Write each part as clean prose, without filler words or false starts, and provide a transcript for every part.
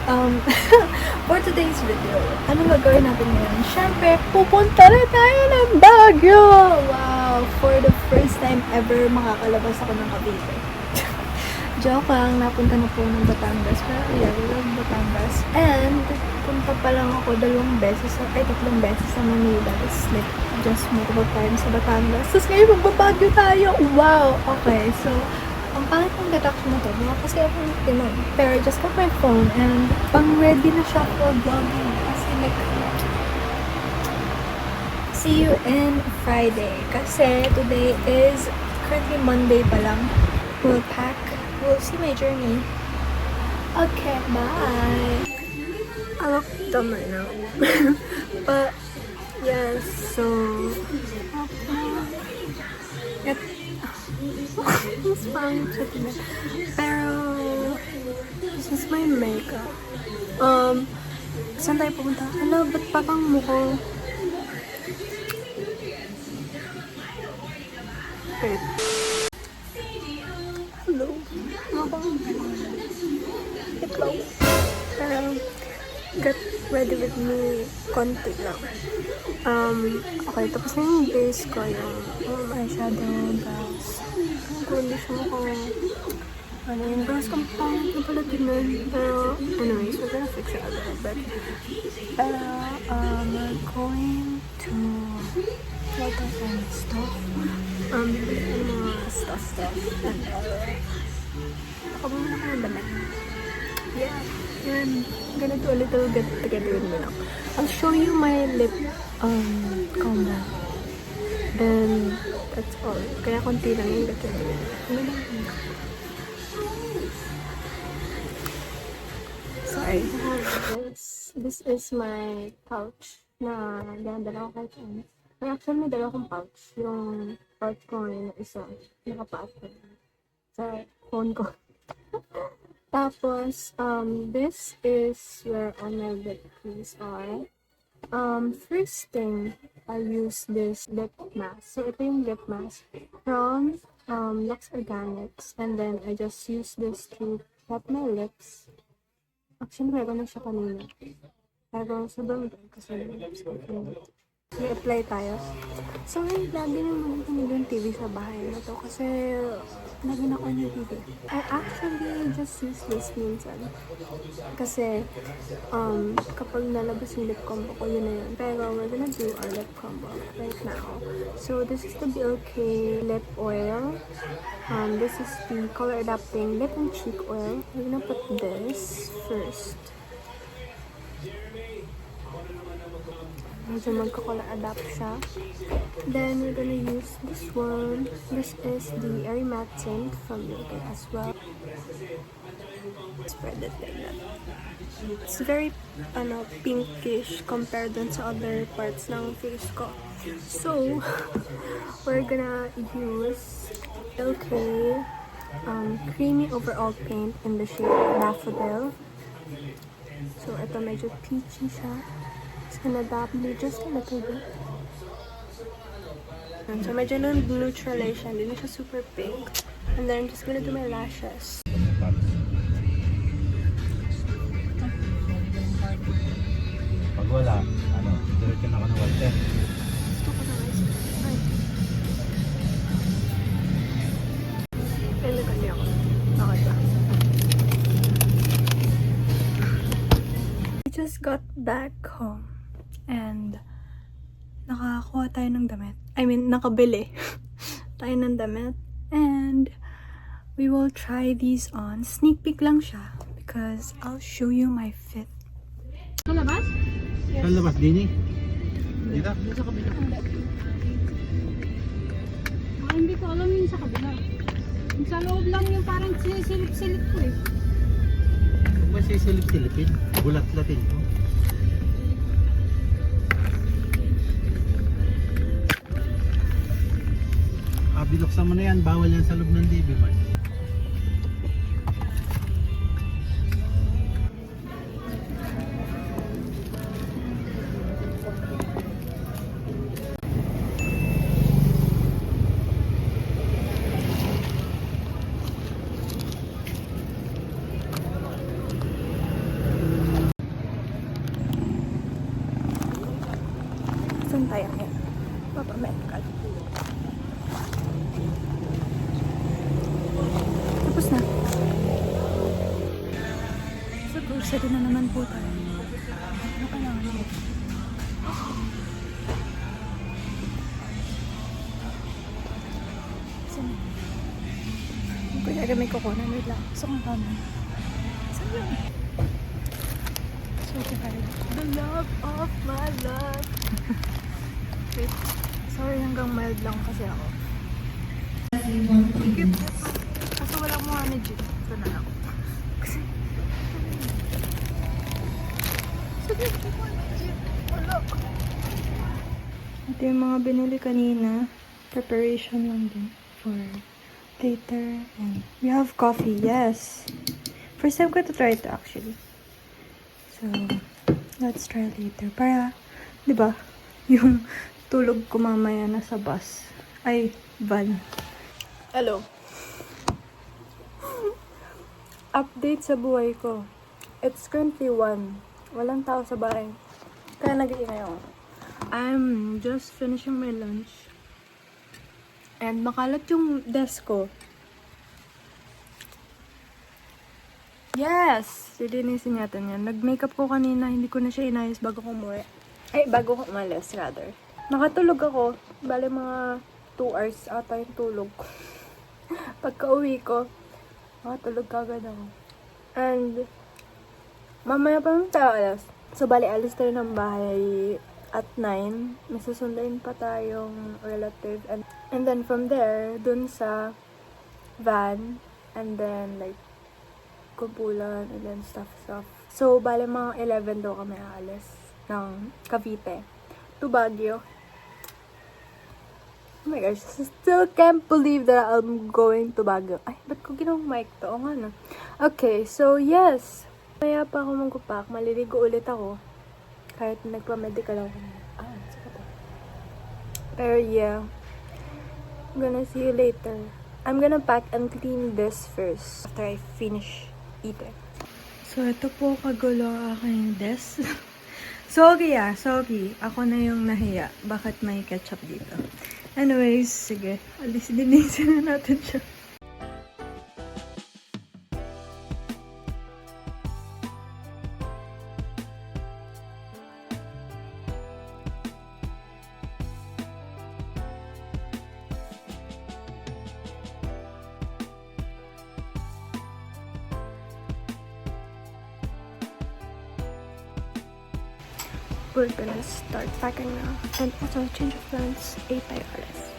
Um, for today's video, anong gagawin natin ngayon? Siyempre, pupunta na tayo ng Baguio! Wow! For the first time ever, makakalabas ako ng Cavite. Joke lang, napunta na po ng Batangas. Pero yeah, we love Batangas. And, punta pa lang ako tatlong beses sa Manila. It's like, just multiple times sa Batangas. Tapos ngayon, magbabagyo tayo! Wow! Okay, so, ang pangit ng gatak mo to, mga kasi ako tinon. Pero I just got my phone and pang-ready na siya for vlogging. Kasi like, see you in Friday. Kasi today is currently Monday pa lang. We'll pack. We'll see my journey. Okay, bye! I look dumb right now. But, yes, so... Mas pangit siya tina. Pero, this is my makeup. Saan tayo pupunta? Hala, ba't parang mukhang... Wait. Hello. Mukhang... Hello. Pero, get ready with me konti lang. Okay, tapos na yung base ko, yung eyeshadow, brows. Hindi siya mukhang yung brows ko pang pala tinan. Pero, anyways, we're gonna fix it a little bit. Pero, we're going to get our own stuff. Mga stuff. And, nakabumula ko ng damit. Yeah, and I'm gonna do a little get together with me now. I'll show you my lip combo. Then that's all. Kaya konti lang yung get together. Sorry. This is my pouch na dala ko kahit ano. Actually, may dala akong pouch. Yung pouch ko ngayon na isa. Nakapaat ko sa phone ko. Tapos, this is where all my lip creams are. First thing, I use this lip mask. So, ito yung lip mask from Lux Organics. And then, I just use this to prep my lips. Actually, meron na siya kanina. Pero, sobrang good kasi yung lips ko. I-apply tayo. So, lagi naman yung TV sa bahay na to kasi lagi na ako yung TV. I actually just use this minsan. Kasi, kapag nalabas yung lip combo ko, yun na yun. Pero, we're gonna do our lip combo right now. So, this is the BLK lip oil. This is the color adapting lip and cheek oil. We're gonna put this first. Medyo magka-color adapt siya. Then, we're gonna use this one. This is the Airy Matte Tint from BLK as well. Spread it like that. It's very, pinkish compared dun sa other parts ng face ko. So, we're gonna use BLK Creamy Overall Paint in the shade Daffodil. So, ito medyo peachy siya. It's gonna dab me just a little bit. So, medyo neutralize siya. Hindi na siya super pink. And then, I'm just gonna do my lashes. Pag wala, diretso na ako ng Walter. Gusto ko na ice cream. Ay. Elegant niya ako. Okay ba? I just got back home. And nakakuha tayo ng damit. I mean, nakabili tayo ng damit. And we will try these on. Sneak peek lang siya because I'll show you my fit. Malabas? Yes. Kalabas din eh. Dito? Sa kabila. Hindi ko alam yung sa kabila. Yung sa loob lang yung parang sinisilip-silip ko eh. Huwag ba siya silip-silipin? Bulat-latin ko. Binuksan mo na yan, bawal yan sa loob ng DB Mart. Grocery na naman po tayo. Ano kailangan mo? Saan? Kuya, may kukunan. Wait lang. Gusto kong kanan. Saan yun? So, tayo. The love of my life. Wait. Sorry, hanggang mild lang kasi ako. Kaso walang mga legit. Ito na lang. Kasi... Sabi ko mga legit. Wala. Ito yung mga binili kanina. Preparation lang din for later. And we have coffee. Yes. First time ko to try ito actually. So, let's try later. Para, di ba, yung tulog ko mamaya na sa bus. Ay, van. Hello. Update sa buhay ko. It's currently 1. Walang tao sa bahay. Kaya nag-iingay ako. I'm just finishing my lunch. And makalat yung desk ko. Yes! Lilinisin natin yan. Nag-makeup ko kanina. Hindi ko na siya inayos bago ko umuwi. Ay, bago ko umalis, rather. Nakatulog ako. Bale, mga 2 hours ata yung tulog ko. Pagka uwi ko, nakatulog kagad ako. And, mamaya pa ng alas. So, bale, alis tayo ng bahay at 9. May susunduin pa tayong relative. And then, from there, dun sa van. And then, like, kumpulan, and then stuff. So, bale, mga 11 daw kami aalis ng Cavite to Baguio. Oh my gosh, I still can't believe that I'm going to Baguio. Ay, ba't ko ginawang mic to? O nga no. Okay, so yes. Kaya pa ako magkupak, maliligo ulit ako. Kahit nagpa-medical ako. Saka to. Pero yeah, I'm gonna see you later. I'm gonna pack and clean this first after I finish eating. So, ito po kagulo ang aking desk. Sorry. Ako na yung nahiya. Bakit may ketchup dito? Anyways, sige. Linisin na natin siya. We're gonna start packing now. And also change of plans, 8 tayo alas.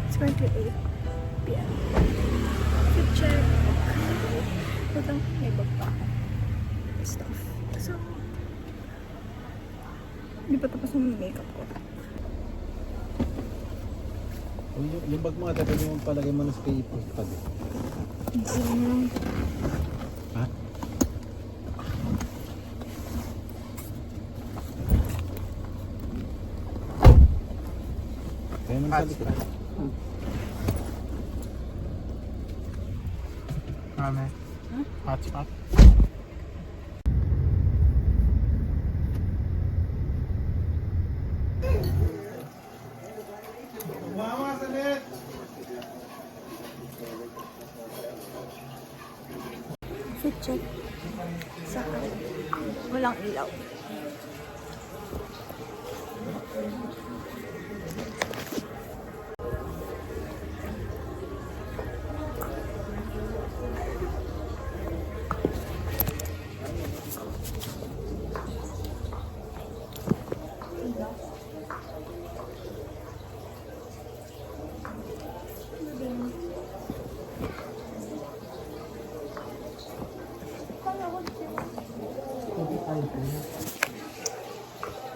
It's going to 8 p.m. Fit check. Ito, may bag pa ako. Stuff. So, hindi pa tapos yung makeup ko. Yung bag mo, dapat yung palagay mo na sa paper pag. Easy na. Ha? Kaya naman sa likod. Hotspot. Fit check. Saka, walang ilaw.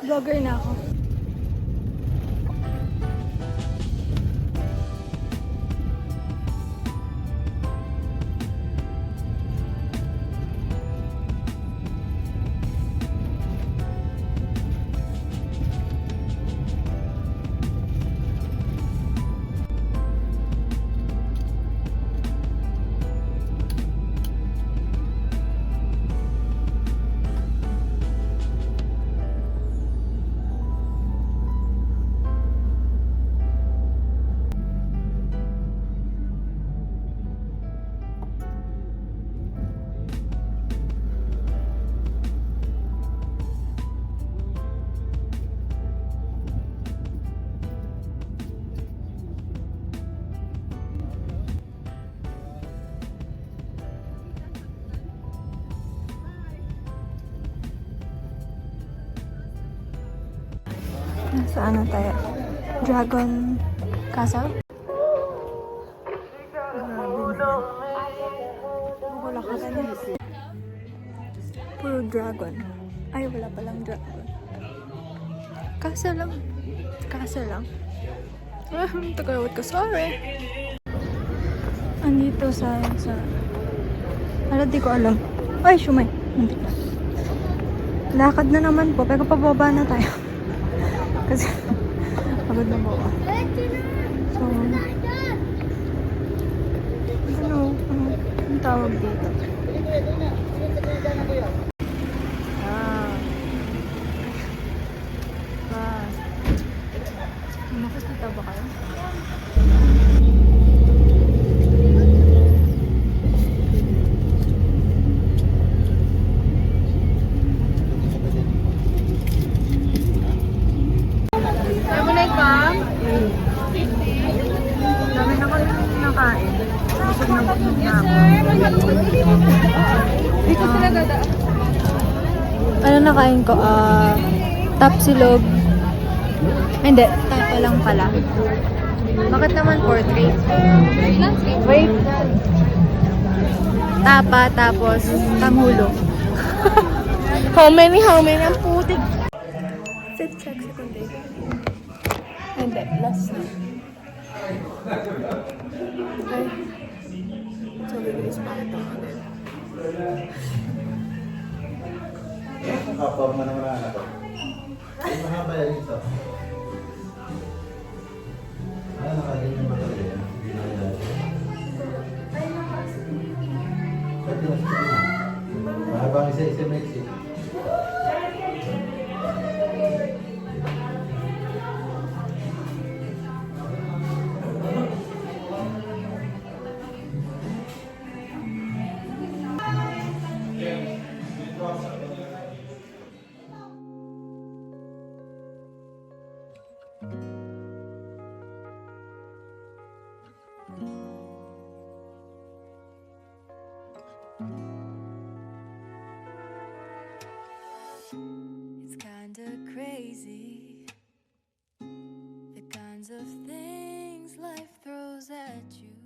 Vlogger na ako. Nasa ano tayo? Dragon Castle? Wala ka ganyan. Puro dragon. Ay, wala palang dragon. Castle lang. Castle lang. Tagawat ko. Sorry. Andito sa... Ala, di ko alam. Ay, shumay. Hindi na. Lakad na naman po. Pero pababa na tayo. Kasi, pagod na po ako. So, ang tawag dito? Nakikita ba kayo? Dami na ko nakain. Busog na busog na ako. Dito sila gada. Ano nakain ko? Tapsilog. Hindi, tapa lang pala. Bakit naman portrait? Wait. Tapa, tapos tanghulo. How many ang putik? Fit check, second day. Hindi, last na. Okay. So, bibilis pa ito. Nakaporma naman ang anak ko. Ay, mahaba yan ito. Ay, nakaganyan ba talaga yan? Hindi na yan. Ba't di mas pili? Mahaba ang isa-isa may exit. It's kinda crazy, the kinds of things life throws at you.